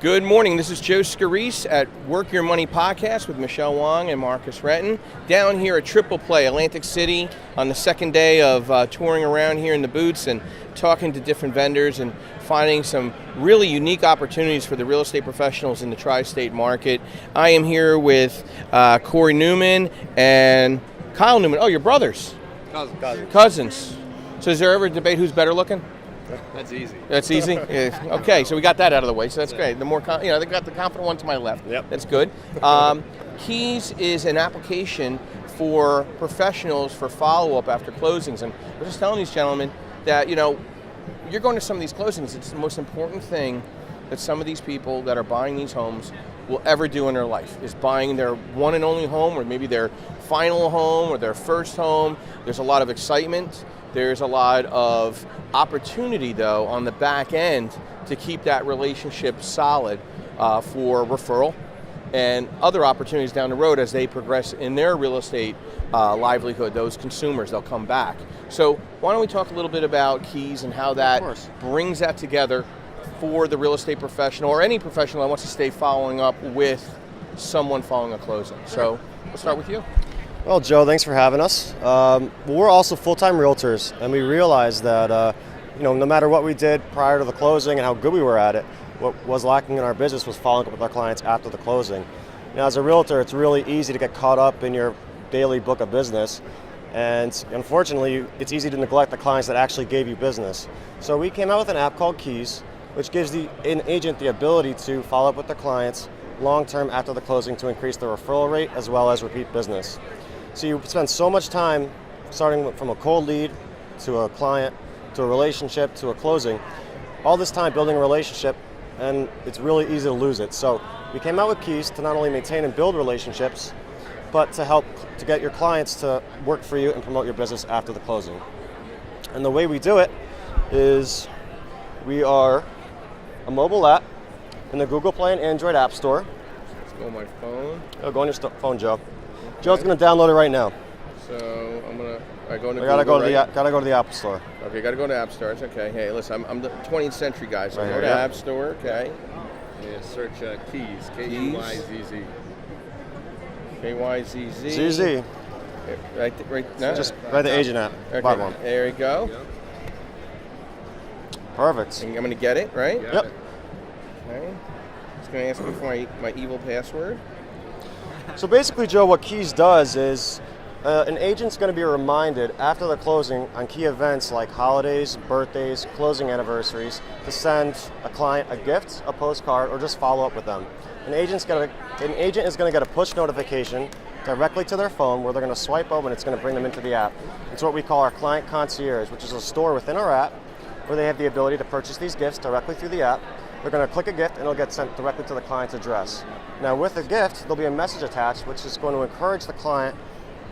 Good morning. This is Joe Scarice at Work Your Money Podcast with Michelle Wong and Marcus Renton down here at Triple Play, Atlantic City, on the second day of touring around here in the booths and talking to different vendors and finding some really unique opportunities for the real estate professionals in the tri-state market. I am here with Kyle Neumann and Kyle Neumann. Oh, you're brothers. Cousins. So is there ever a debate who's better looking? That's easy. That's easy? Yeah. Okay, so we got that out of the way, so that's great. The more, they got the confident one to my left. Yep. That's good. Keyzz is an application for professionals for follow-up after closings. And I was just telling these gentlemen that, you're going to some of these closings. It's the most important thing that some of these people that are buying these homes will ever do in their life, is buying their one and only home, or maybe their final home or their first home. There's a lot of excitement. There's a lot of opportunity, though, on the back end to keep that relationship solid for referral and other opportunities down the road as they progress in their real estate livelihood. Those consumers, they'll come back. So why don't we talk a little bit about Keyzz and how that brings that together for the real estate professional or any professional that wants to stay following up with someone following a closing. So we'll start with you. Well, Joe, thanks for having us. We're also full-time realtors, and we realized that no matter what we did prior to the closing and how good we were at it, what was lacking in our business was following up with our clients after the closing. Now, as a realtor, it's really easy to get caught up in your daily book of business, and unfortunately, it's easy to neglect the clients that actually gave you business. So we came out with an app called Keyzz, which gives an agent the ability to follow up with their clients long-term after the closing to increase their referral rate as well as repeat business. So you spend so much time starting from a cold lead to a client, to a relationship, to a closing, all this time building a relationship, and it's really easy to lose it. So we came out with Keyzz to not only maintain and build relationships, but to help to get your clients to work for you and promote your business after the closing. And the way we do it is we are a mobile app in the Google Play and Android App Store. Let's go on my phone. Oh, go on your phone, Joe. Joe's going to download it right now. So I'm going to go into gotta Google, gotta go to the App Store. Okay, got to go to App Store. It's okay. Hey, listen, I'm the 20th century guy, so Right go here, to yeah. App Store. Okay. Yeah, search Keyzz, Keyzz. KYZZ. ZZ. Right. No. Just by the agent app. Okay. Bottom one. There you go. Perfect. And I'm going to get it, right? Yep. Okay. It's going to ask me for my evil password. So basically, Joe, what Keyzz does is an agent's going to be reminded after the closing on key events like holidays, birthdays, closing anniversaries to send a client a gift, a postcard, or just follow up with them. An agent is going to get a push notification directly to their phone where they're going to swipe over and it's going to bring them into the app. It's what we call our client concierge, which is a store within our app where they have the ability to purchase these gifts directly through the app. They're going to click a gift and it'll get sent directly to the client's address. Now with the gift, there'll be a message attached which is going to encourage the client.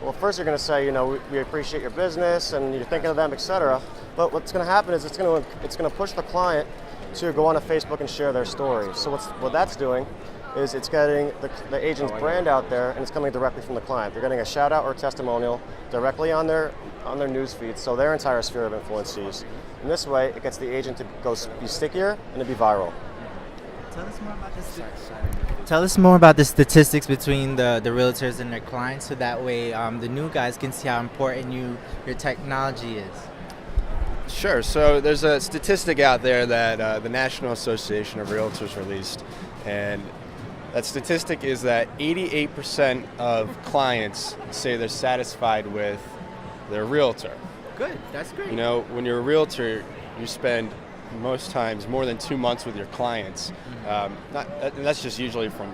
Well, first you're going to say, we appreciate your business and you're thinking of them, etc. But what's going to happen is it's going to push the client to go on to Facebook and share their story. So what that's doing is it's getting the agent's brand out there and it's coming directly from the client. They're getting a shout out or testimonial directly on their news feed, so their entire sphere of influence sees. And this way, it gets the agent to be stickier and to be viral. Tell us more about the statistics between the realtors and their clients, so that way the new guys can see how important your technology is. Sure. So there's a statistic out there that the National Association of Realtors released, and that statistic is that 88% of clients say they're satisfied with their realtor. Good. That's great. When you're a realtor, you spend most times more than 2 months with your clients. That's just usually from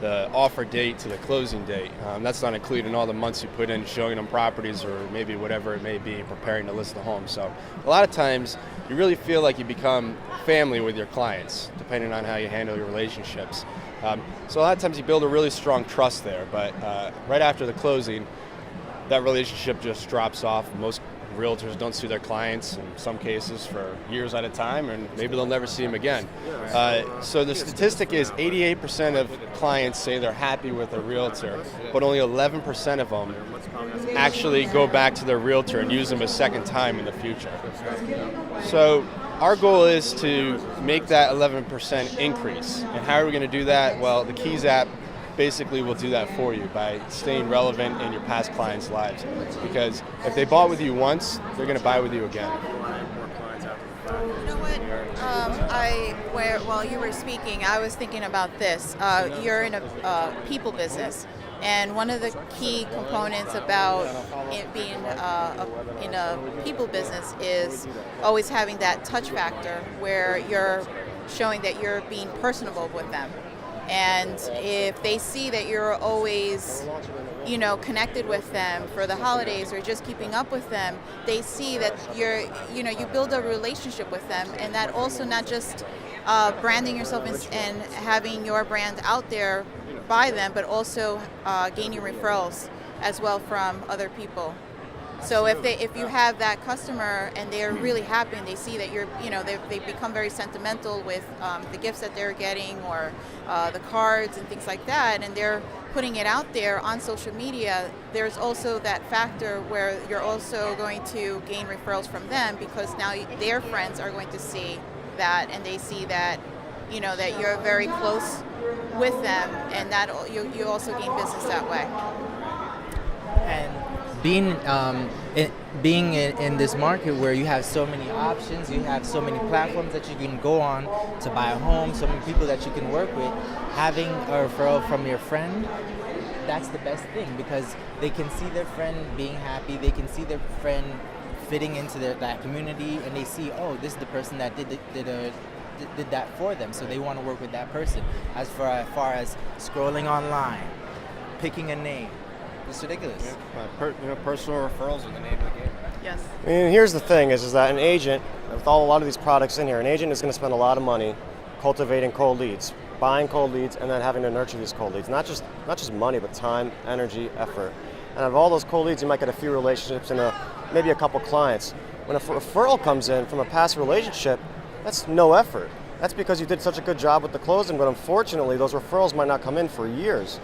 the offer date to the closing date. That's not including all the months you put in showing them properties or maybe whatever it may be, preparing to list the home. So a lot of times you really feel like you become family with your clients, depending on how you handle your relationships. So a lot of times you build a really strong trust there, but right after the closing, that relationship just drops off. Most realtors don't see their clients in some cases for years at a time, and maybe they'll never see them again. So the statistic is 88% of clients say they're happy with their realtor, but only 11% of them actually go back to their realtor and use them a second time in the future. So our goal is to make that 11% increase. And how are we going to do that? Well, the Keyzz app basically will do that for you by staying relevant in your past clients' lives. Because if they bought with you once, they're going to buy with you again. You know what? While you were speaking, I was thinking about this. You're in a people business, and one of the key components about it being in a people business is always having that touch factor where you're showing that you're being personable with them. And if they see that you're always, connected with them for the holidays or just keeping up with them, they see that you build a relationship with them, and that also not just branding yourself and having your brand out there by them, but also gaining referrals as well from other people. So if you have that customer and they're really happy and they see that they become very sentimental with the gifts that they're getting or the cards and things like that, and they're putting it out there on social media, there's also that factor where you're also going to gain referrals from them, because now their friends are going to see that, and they see that that you're very close with them, and that you also gain business that way. And being in this market where you have so many options, you have so many platforms that you can go on to buy a home, so many people that you can work with, having a referral from your friend, that's the best thing, because they can see their friend being happy, they can see their friend fitting into that community, and they see, oh, this is the person that did that for them, so they want to work with that person. As far as scrolling online, picking a name, it's ridiculous. Yeah. Personal referrals are the name of the game. Yes. I mean, here's the thing: is that an agent, with a lot of these products in here, an agent is going to spend a lot of money cultivating cold leads, buying cold leads, and then having to nurture these cold leads. Not just money, but time, energy, effort. And out of all those cold leads, you might get a few relationships and maybe a couple clients. When a referral comes in from a past relationship, that's no effort. That's because you did such a good job with the closing, but unfortunately, those referrals might not come in for years.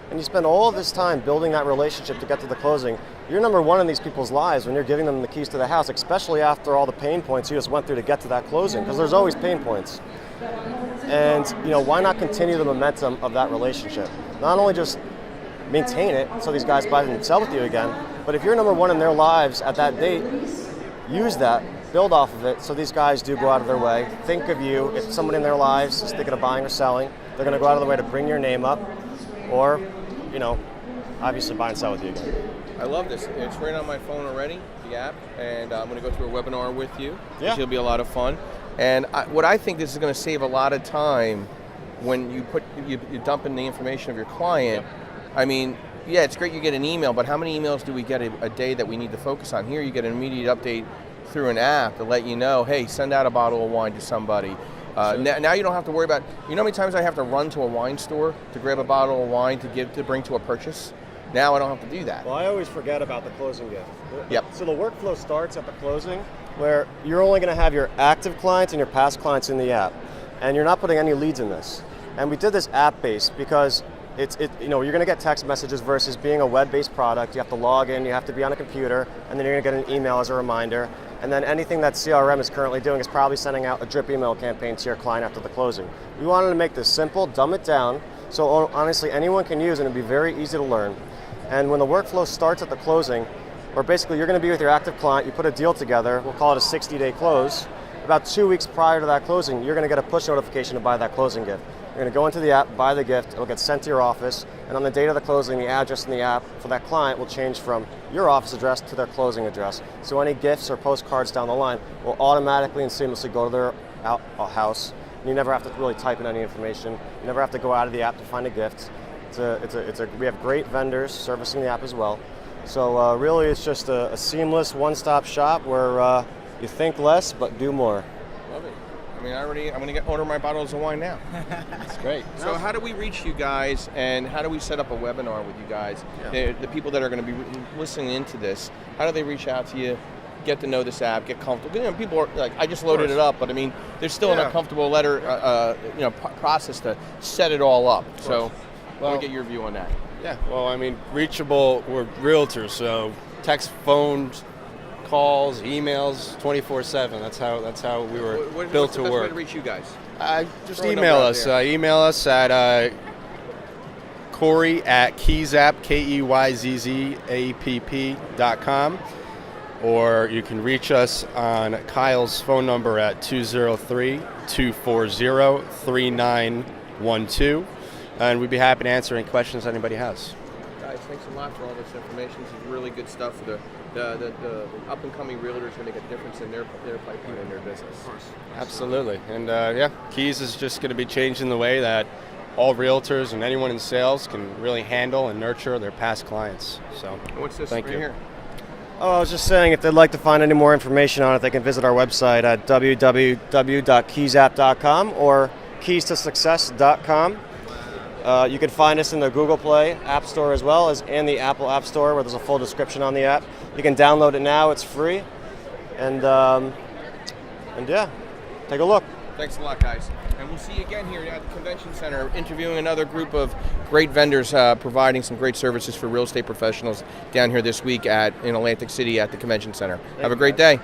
And you spend all this time building that relationship to get to the closing. You're number one in these people's lives when you're giving them the keys to the house, especially after all the pain points you just went through to get to that closing, because there's always pain points. And why not continue the momentum of that relationship? Not only just maintain it so these guys buy and sell with you again, but if you're number one in their lives at that date, use that, build off of it, so these guys do go out of their way. Think of you. If somebody in their lives is thinking of buying or selling, they're going to go out of their way to bring your name up, or obviously buy and sell with you again. I love this. It's right on my phone already, the app, and I'm going to go through a webinar with you, Yeah. which will be a lot of fun. And what I think this is going to save a lot of time when you dump in the information of your client. I mean, yeah, it's great you get an email, but how many emails do we get a day that we need to focus on? Here you get an immediate update through an app to let you know, hey, send out a bottle of wine to somebody. Now you don't have to worry about, how many times I have to run to a wine store to grab a bottle of wine to bring to a purchase? Now I don't have to do that. Well, I always forget about the closing gift. Yep. So the workflow starts at the closing, where you're only going to have your active clients and your past clients in the app, and you're not putting any leads in this. And we did this app-based because you're going to get text messages versus being a web-based product. You have to log in, you have to be on a computer, and then you're going to get an email as a reminder. And then anything that CRM is currently doing is probably sending out a drip email campaign to your client after the closing. We wanted to make this simple, dumb it down, so honestly anyone can use it and it'd be very easy to learn. And when the workflow starts at the closing, or basically you're going to be with your active client, you put a deal together, we'll call it a 60-day close. About 2 weeks prior to that closing, you're going to get a push notification to buy that closing gift. You're going to go into the app, buy the gift, it'll get sent to your office, and on the date of the closing, the address in the app for that client will change from your office address to their closing address. So any gifts or postcards down the line will automatically and seamlessly go to their house. You never have to really type in any information. You never have to go out of the app to find a gift. We have great vendors servicing the app as well. So really it's just a seamless one-stop shop where you think less but do more. Love it. I mean, I'm going to order my bottles of wine now. That's great. So how do we reach you guys, and how do we set up a webinar with you guys? Yeah. The people that are going to be listening into this, how do they reach out to you, get to know this app, get comfortable? People are like, I just loaded it up, but I mean, there's still an uncomfortable process to set it all up. So I want to get your view on that. Yeah, well, I mean, reachable, we're realtors, so text, phones, calls, emails, 24/7. That's how we were built what's to the best work. way to reach you guys? Just Throw a email number out us. there. Email us at Corey at Keyzzapp, KEYZZAPP.com, or you can reach us on Kyle's phone number at 203-240-3912, and we'd be happy to answer any questions anybody has. Guys, thanks a lot for all this information. This is really good stuff for the up-and-coming realtors to make a difference in their pipeline and their business. Of course. Absolutely. And Keyzz is just going to be changing the way that all realtors and anyone in sales can really handle and nurture their past clients. So, And what's this thank right you. here? Oh, I was just saying, if they'd like to find any more information on it, they can visit our website at www.keyzzapp.com or keys2success.com. You can find us in the Google Play App Store as well as in the Apple App Store, where there's a full description on the app. You can download it now; it's free, and yeah, take a look. Thanks a lot, guys. And we'll see you again here at the Convention Center, interviewing another group of great vendors providing some great services for real estate professionals down here this week in Atlantic City at the Convention Center. Have a great day.